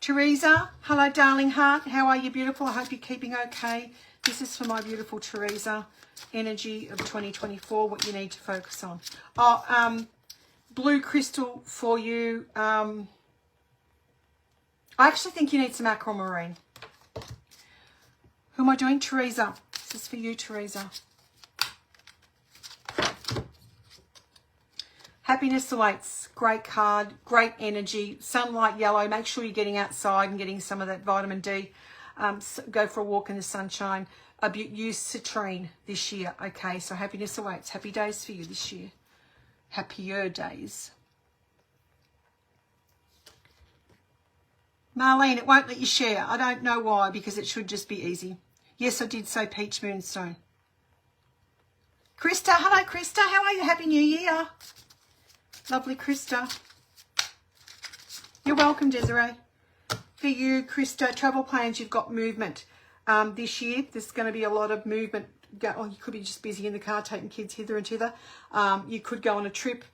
Teresa, hello, darling heart. How are you, beautiful? I hope you're keeping okay. This is for my beautiful Teresa. Energy of 2024, what you need to focus on. Oh, blue crystal for you. I actually think you need some aquamarine. Who am I doing? Teresa. This is for you, Teresa. Happiness awaits. Great card. Great energy. Sunlight yellow. Make sure you're getting outside and getting some of that vitamin D. Go for a walk in the sunshine. Use citrine this year. Okay, so happiness awaits. Happy days for you this year. Happier days. Marlene, it won't let you share. I don't know why, because it should just be easy. Yes, I did say peach moonstone. Krista, hello Krista. How are you? Happy New Year. Lovely Krista. You're welcome, Desiree. For you, Krista, travel plans, you've got movement. This year, there's going to be a lot of movement. Oh, you could be just busy in the car taking kids hither and thither. You could go on a trip.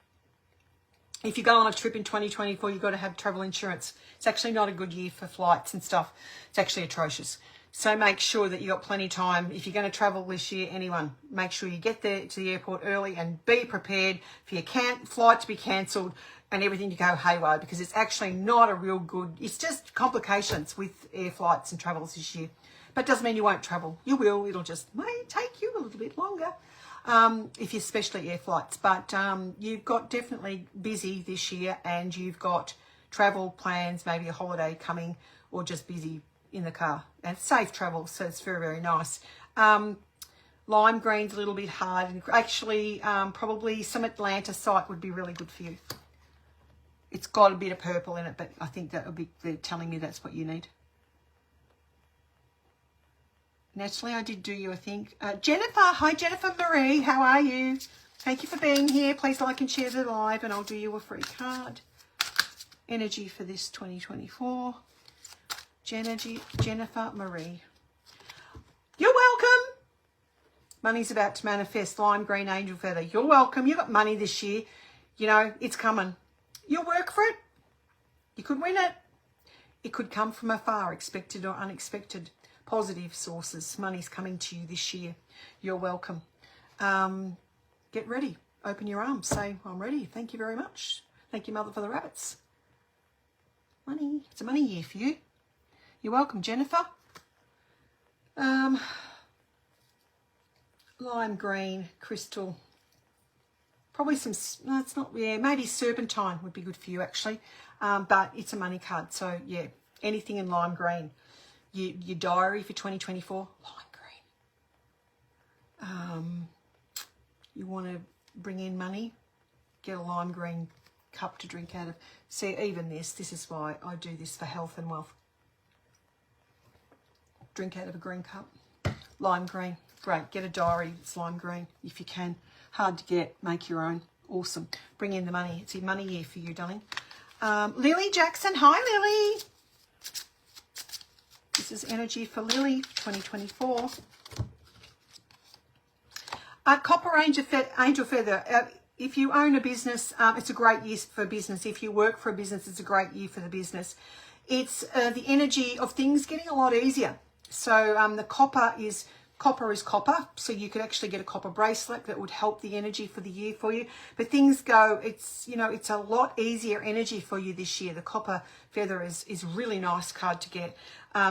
If you go on a trip in 2024, you've got to have travel insurance. It's actually not a good year for flights and stuff. It's actually atrocious. So make sure that you've got plenty of time. If you're going to travel this year, anyone, make sure you get there to the airport early and be prepared for your flight to be cancelled and everything to go haywire, because it's actually not a real good, it's just complications with air flights and travels this year. But it doesn't mean you won't travel. You will. It'll just may take you a little bit longer, if you're especially air flights. But you've got definitely busy this year, and you've got travel plans, maybe a holiday coming, or just busy in the car. And safe travel, so it's very, very nice. Lime green's a little bit hard. And actually, probably some Atlanta site would be really good for you. It's got a bit of purple in it, but I think that would be, they're telling me that's what you need. Natalie, I did do you, I think. Jennifer, hi Jennifer Marie, how are you? Thank you for being here. Please like and share the live, and I'll do you a free card. Energy for this 2024. Jennifer Marie. You're welcome. Money's about to manifest. Lime green angel feather. You're welcome. You got money this year. You know, it's coming. You'll work for it. You could win it. It could come from afar, expected or unexpected. Positive sources. Money's coming to you this year. You're welcome. Get ready. Open your arms. Say, I'm ready. Thank you very much. Thank you, Mother, for the rabbits. Money. It's a money year for you. You're welcome, Jennifer. Lime green, crystal. Probably some, no, it's not, yeah, maybe serpentine would be good for you, actually. But it's a money card. So, yeah, anything in lime green. Your diary for 2024, lime green. You want to bring in money, get a lime green cup to drink out of. See, even this is why I do this for health and wealth. Drink out of a green cup. Lime green. Great. Get a diary. It's lime green if you can. Hard to get. Make your own. Awesome. Bring in the money. It's a money year for you, darling. Lily Jackson. Hi, Lily. This is energy for Lily 2024. Copper Angel Feather. If you own a business, it's a great year for business. If you work for a business, it's a great year for the business. It's the energy of things getting a lot easier. So the copper is copper. So you could actually get a copper bracelet that would help the energy for the year for you. But things go, it's a lot easier energy for you this year. The copper feather is really nice card to get.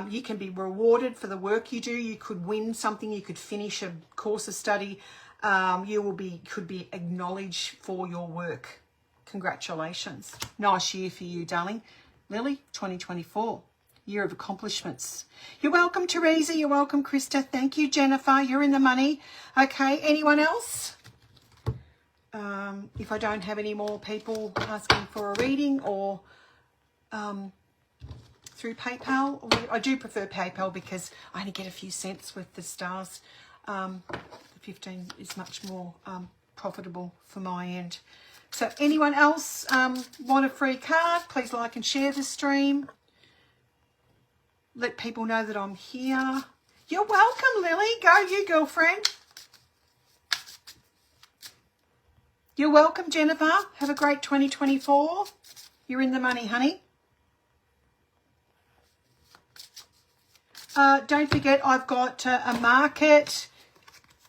You can be rewarded for the work you do. You could win something. You could finish a course of study. Could be acknowledged for your work. Congratulations. Nice year for you, darling. Lily, 2024. Year of accomplishments. You're welcome, Teresa. You're welcome, Krista. Thank you, Jennifer. You're in the money. Okay, anyone else? If I don't have any more people asking for a reading or through PayPal, I do prefer PayPal because I only get a few cents with the stars. The 15 is much more profitable for my end. So anyone else want a free card? Please like and share the stream. Let people know that I'm here. You're welcome, Lily. Go you, girlfriend. You're welcome, Jennifer. Have a great 2024. You're in the money, honey. Don't forget, I've got a market.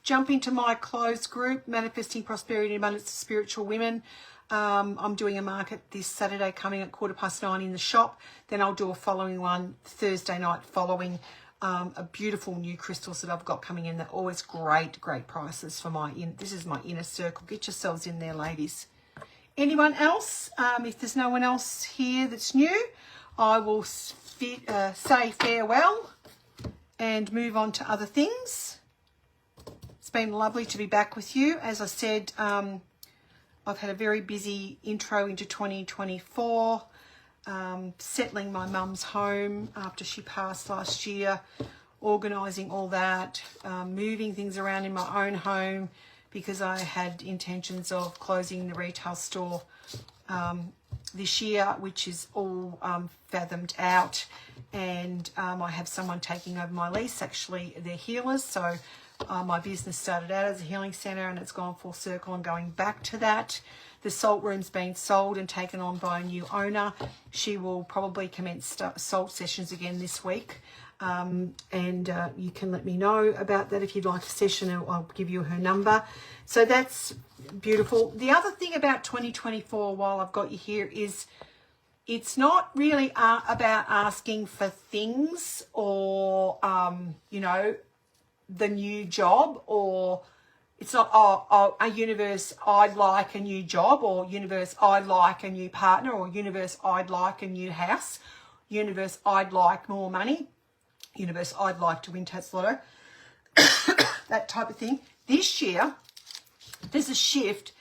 Jump into my closed group, Manifesting Prosperity and Abundance to Spiritual Women. I'm doing a market this Saturday coming at 9:15 in the shop. Then I'll do a following one Thursday night following a beautiful new crystals that I've got coming in. They're always great prices for this is my inner circle. Get yourselves in there, ladies. Anyone else? If there's no one else here that's new, I will say farewell and move on to other things. It's been lovely to be back with you. As I said, I've had a very busy intro into 2024, settling my mum's home after she passed last year, organising all that, moving things around in my own home because I had intentions of closing the retail store this year, which is all fathomed out, and I have someone taking over my lease. Actually, they're healers, so my business started out as a healing centre and it's gone full circle and going back to that. The salt room's been sold and taken on by a new owner. She will probably commence salt sessions again this week. And you can let me know about that if you'd like a session. I'll give you her number. So that's beautiful. The other thing about 2024, while I've got you here, is it's not really about asking for things or, the new job, or it's not a universe, I'd like a new job, or universe, I'd like a new partner, or universe, I'd like a new house, universe, I'd like more money, universe, I'd like to win Tats Lotto, that type of thing. This year there's a shift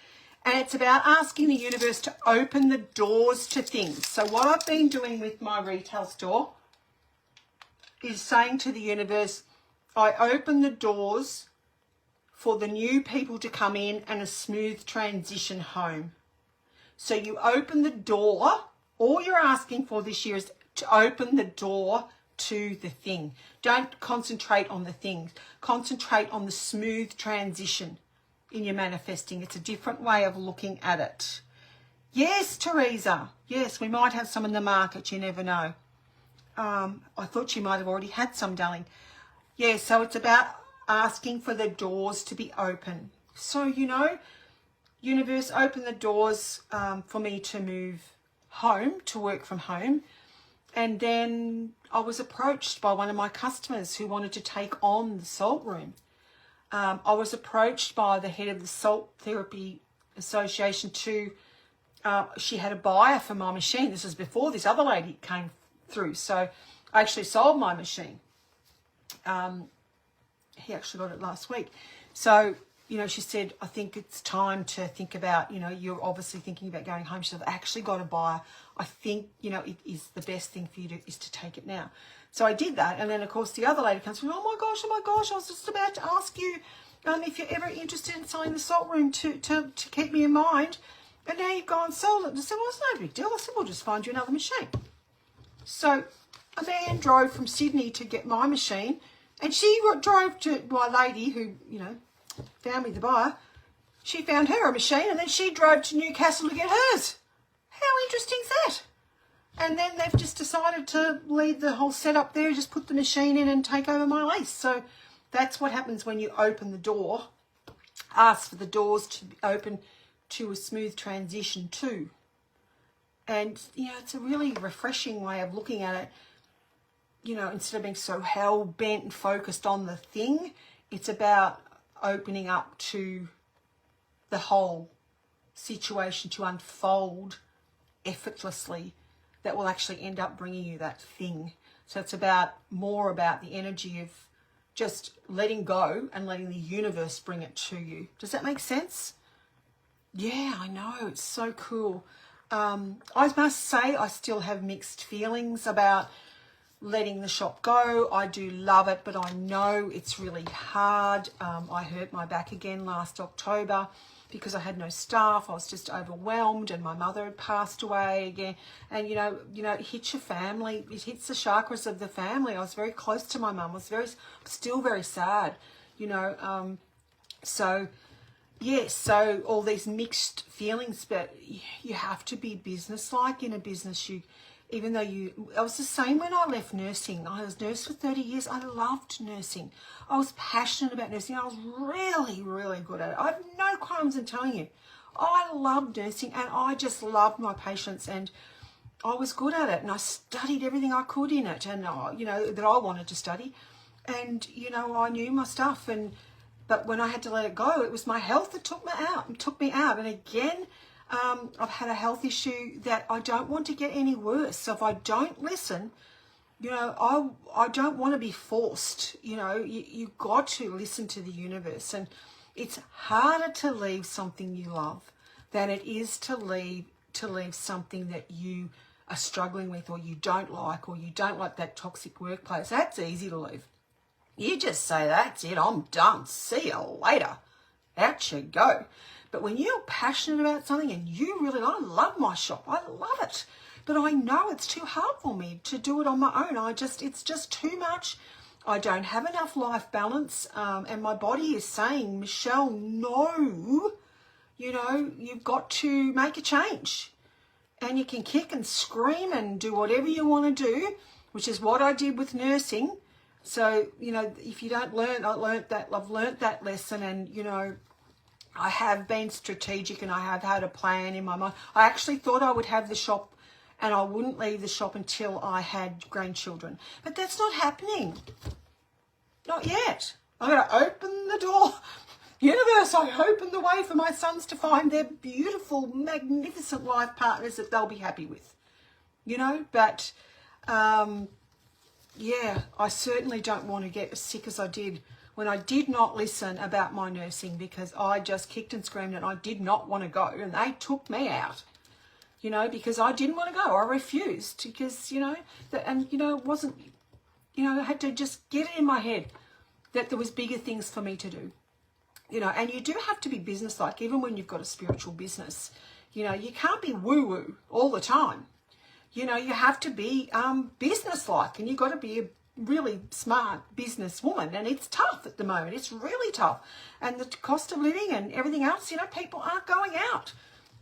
and it's about asking the universe to open the doors to things. So what I've been doing with my retail store is saying to the universe, I open the doors for the new people to come in and a smooth transition home. So you open the door All you're asking for this year is to open the door to the thing. Don't concentrate on the things. Concentrate on the smooth transition in your manifesting. It's a different way of looking at it. Yes, Teresa. Yes, we might have some in the market. You never know. I thought you might have already had some, darling. Yeah, so it's about asking for the doors to be open. So, you know, universe, open the doors for me to move home, to work from home. And then I was approached by one of my customers who wanted to take on the salt room. I was approached by the head of the Salt Therapy Association she had a buyer for my machine. This was before this other lady came through. So I actually sold my machine. He actually got it last week. So, you know, she said, I think it's time to think about, you know, you're obviously thinking about going home. She said, I've actually got a buyer. I think, you know, it is the best thing for you is to take it now. So I did that. And then, of course, the other lady comes from, oh, my gosh, I was just about to ask you if you're ever interested in selling the salt room to keep me in mind. And now you've gone and sold it. I said, well, it's no big deal. I said, we'll just find you another machine. So a man drove from Sydney to get my machine. And she drove to my lady who, you know, found me the buyer. She found her a machine and then she drove to Newcastle to get hers. How interesting is that? And then they've just decided to leave the whole setup there, just put the machine in and take over my lease. So that's what happens when you open the door. Ask for the doors to be open to a smooth transition too. And, you know, it's a really refreshing way of looking at it. You know, instead of being so hell-bent and focused on the thing, it's about opening up to the whole situation to unfold effortlessly that will actually end up bringing you that thing. So it's more about the energy of just letting go and letting the universe bring it to you. Does that make sense? Yeah, I know. It's so cool. I must say I still have mixed feelings about letting the shop go. I do love it, but I know it's really hard. I hurt my back again last October because I had no staff. I was just overwhelmed and my mother had passed away again. And, you know, it hits your family. It hits the chakras of the family. I was very close to my mum. I was still very sad, you know. So, yes, so all these mixed feelings, but you have to be businesslike in a business. Even though I was the same when I left nursing. I was nurse for 30 years. I loved nursing. I was passionate about nursing. I was really, really good at it. I have no qualms in telling you. I loved nursing and I just loved my patients and I was good at it and I studied everything I could in it and, you know, that I wanted to study. And, you know, I knew my stuff but when I had to let it go, it was my health that took me out. And again, I've had a health issue that I don't want to get any worse. So if I don't listen, you know, I don't want to be forced. You know, you've got to listen to the universe. And it's harder to leave something you love than it is to leave something that you are struggling with or you don't like that toxic workplace. That's easy to leave. You just say, that's it, I'm done. See you later. Out you go. But when you're passionate about something and I love my shop. I love it. But I know it's too hard for me to do it on my own. It's just too much. I don't have enough life balance. And my body is saying, Michelle, no, you know, you've got to make a change. And you can kick and scream and do whatever you want to do, which is what I did with nursing. So, you know, if you don't learn, I've learnt that lesson and, you know, I have been strategic and I have had a plan in my mind. I actually thought I would have the shop and I wouldn't leave the shop until I had grandchildren. But that's not happening. Not yet. I'm going to open the door. Universe, I open the way for my sons to find their beautiful, magnificent life partners that they'll be happy with. You know, but... yeah, I certainly don't want to get as sick as I did when I did not listen about my nursing because I just kicked and screamed and I did not want to go and they took me out, you know, because I didn't want to go. I refused because, you know, it wasn't, you know, I had to just get it in my head that there was bigger things for me to do, you know, and you do have to be businesslike even when you've got a spiritual business. You know, you can't be woo-woo all the time. You know, you have to be business-like, and you've got to be a really smart businesswoman, and it's tough at the moment. It's really tough. And the cost of living and everything else, you know, people aren't going out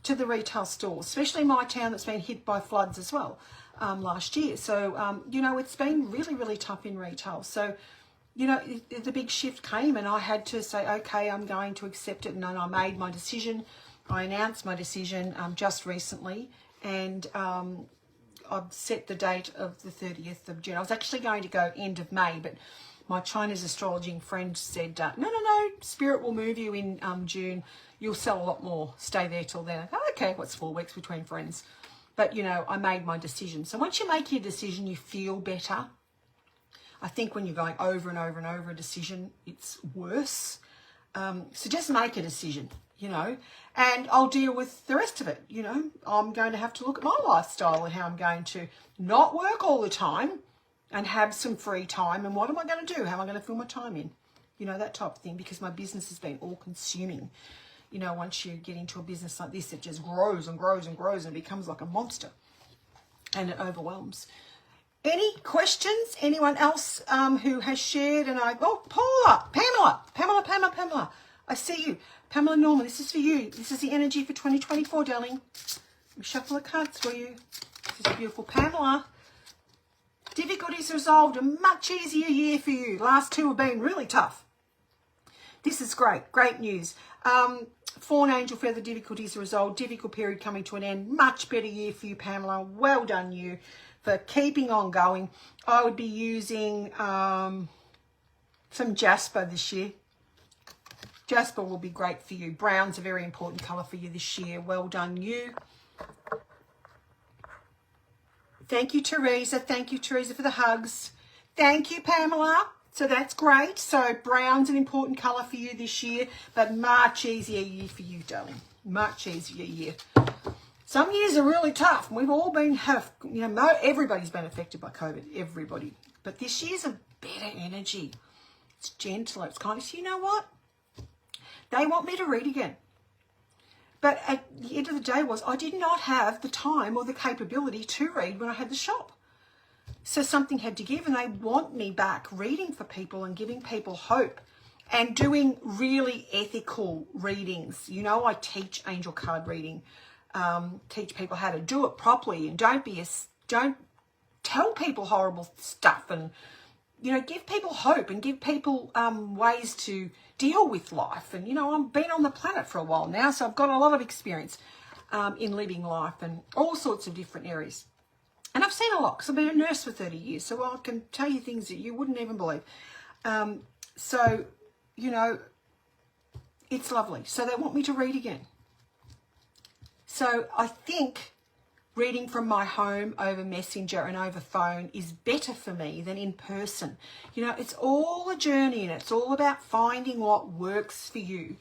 to the retail stores, especially my town that's been hit by floods as well last year. So, you know, it's been really, really tough in retail. So, you know, the big shift came, and I had to say, okay, I'm going to accept it. And then I made my decision. I announced my decision just recently, and I've set the date of the 30th of June. I was actually going to go end of May, but my Chinese astrology friend said, no, Spirit will move you in June. You'll sell a lot more. Stay there till then. I go, okay, what's 4 weeks between friends? But, you know, I made my decision. So once you make your decision, you feel better. I think when you're going over and over and over a decision, it's worse. So just make a decision, you know, and I'll deal with the rest of it. You know, I'm going to have to look at my lifestyle and how I'm going to not work all the time and have some free time. And what am I going to do? How am I going to fill my time in? You know, that type of thing, because my business has been all consuming. You know, once you get into a business like this, it just grows and grows and grows and becomes like a monster, and it overwhelms. Any questions? Anyone else who has shared? And Pamela, I see you. Pamela Norman, this is for you. This is the energy for 2024, darling. Let me shuffle the cards for you. This is beautiful. Pamela, difficulties resolved. A much easier year for you. Last two have been really tough. This is great. Great news. Fawn angel feather, difficulties resolved. Difficult period coming to an end. Much better year for you, Pamela. Well done, you, for keeping on going. I would be using some jasper this year. Jasper will be great for you. Brown's a very important colour for you this year. Well done, you. Thank you, Teresa. Thank you, Teresa, for the hugs. Thank you, Pamela. So that's great. So brown's an important colour for you this year, but much easier year for you, darling. Much easier year. Some years are really tough. We've all everybody's been affected by COVID, everybody. But this year's a better energy. It's gentler. It's kind of, so you know what? They want me to read again. But at the end of the day I did not have the time or the capability to read when I had the shop. So something had to give, and they want me back reading for people and giving people hope and doing really ethical readings. You know, I teach angel card reading, teach people how to do it properly, and don't tell people horrible stuff, and, you know, give people hope and give people ways to deal with life. And, you know, I've been on the planet for a while now, so I've got a lot of experience in living life and all sorts of different areas. And I've seen a lot because I've been a nurse for 30 years, so I can tell you things that you wouldn't even believe. So, you know, it's lovely. So they want me to read again. So I think reading from my home over Messenger and over phone is better for me than in person. You know, it's all a journey, and it's all about finding what works for you.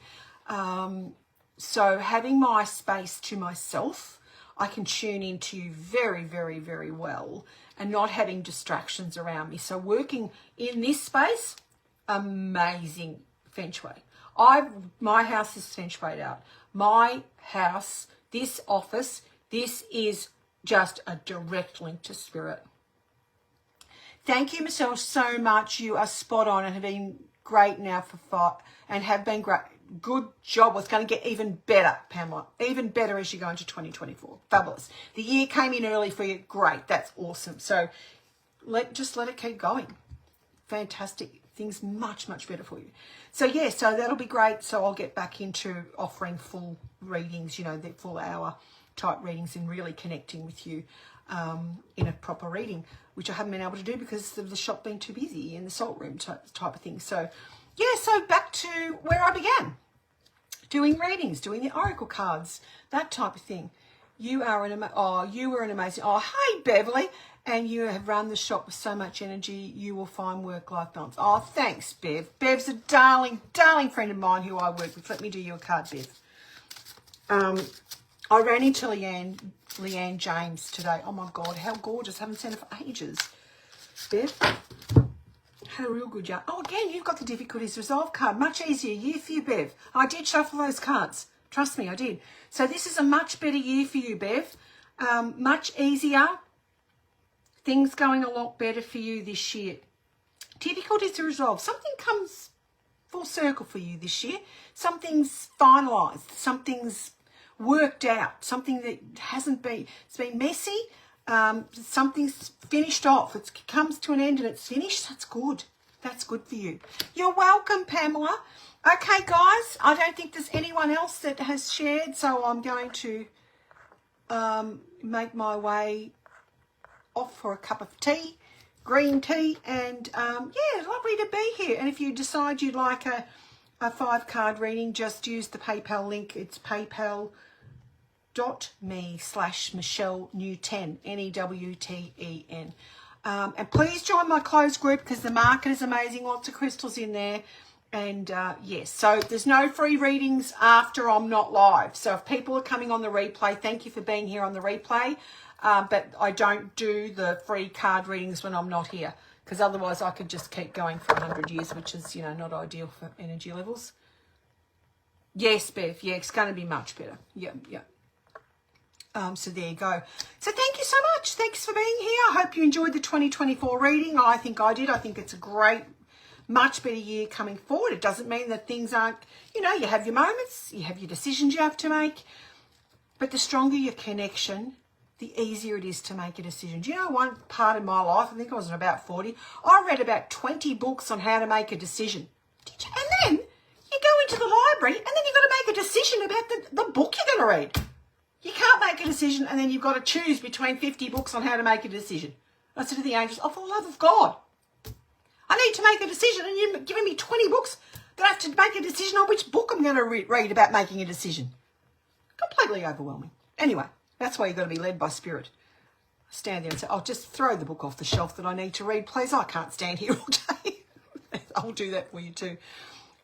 So having my space to myself, I can tune into you very, very, very well, and not having distractions around me. So working in this space, amazing feng shui. My house is feng shuied out. My house, this office, this is just a direct link to spirit. Thank you, Michelle, so much. You are spot on and have been great now have been great. Good job. It's going to get even better, Pamela. Even better as you go into 2024. Fabulous. The year came in early for you. Great. That's awesome. So just let it keep going. Fantastic. Things much, much better for you. So, yeah, so that'll be great. So I'll get back into offering full readings, you know, the full hour type readings, and really connecting with you in a proper reading, which I haven't been able to do because of the shop being too busy in the salt room type of thing. So, yeah, so back to where I began. Doing readings, doing the oracle cards, that type of thing. You were an amazing. Oh, hey, Beverly. And you have run the shop with so much energy. You will find work-life balance. Oh, thanks, Bev. Bev's a darling, darling friend of mine who I work with. Let me do you a card, Bev. I ran into Leanne James today. Oh, my God, how gorgeous. Haven't seen her for ages. Bev. Had a real good job. Oh, again, you've got the difficulties resolved card. Much easier year for you, Bev. I did shuffle those cards. Trust me, I did. So this is a much better year for you, Bev. Much easier. Things going a lot better for you this year. Difficulties to resolve. Something comes full circle for you this year. Something's finalised. Something's worked out. Something that hasn't been, it's been messy. Something's finished off. It comes to an end and it's finished. That's good. That's good for you. You're welcome, Pamela. Okay, guys, I don't think there's anyone else that has shared, so I'm going to make my way off for a cup of tea, green tea, and yeah, lovely to be here. And if you decide you'd like a 5-card reading, just use the PayPal link. It's paypal.me/Michelle Newten, Newten. And please join my closed group because the market is amazing. Lots of crystals in there. And yes, so there's no free readings after I'm not live. So if people are coming on the replay, thank you for being here on the replay. But I don't do the free card readings when I'm not here, because otherwise I could just keep going for 100 years, which is, you know, not ideal for energy levels. Yes, Bev. Yeah, it's going to be much better. Yeah. So there you go. So thank you so much. Thanks for being here. I hope you enjoyed the 2024 reading. I think I did. I think it's a great, much better year coming forward. It doesn't mean that things aren't, you know, you have your moments, you have your decisions you have to make, but the stronger your connection, the easier it is to make a decision. Do you know one part of my life, I think I was about 40, I read about 20 books on how to make a decision. Did you? And then you go into the library and then you've got to make a decision about the book you're going to read. You can't make a decision and then you've got to choose between 50 books on how to make a decision. I said to the angels, oh, for the love of God, I need to make a decision, and you're giving me 20 books that I have to make a decision on which book I'm going to read about making a decision. Completely overwhelming. Anyway, that's why you've got to be led by spirit. Stand there and say, oh, just throw the book off the shelf that I need to read, please. I can't stand here all day. I'll do that for you too.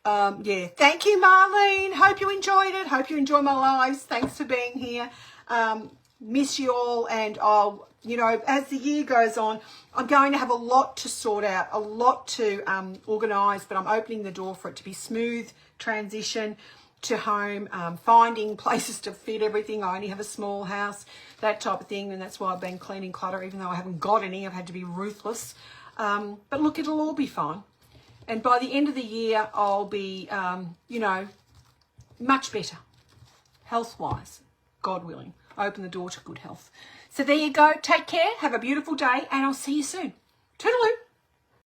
Yeah, thank you, Marlene. Hope you enjoyed it. Hope you enjoy my lives. Thanks for being here. Miss you all, and I'll, you know, as the year goes on, I'm going to have a lot to sort out, a lot to organise, but I'm opening the door for it to be smooth transition to home, finding places to fit everything. I only have a small house, that type of thing, and that's why I've been cleaning clutter, even though I haven't got any. I've had to be ruthless. But look, it'll all be fine. And by the end of the year, I'll be, you know, much better, health-wise, God willing. Open the door to good health. So there you go. Take care. Have a beautiful day, and I'll see you soon. Toodaloo.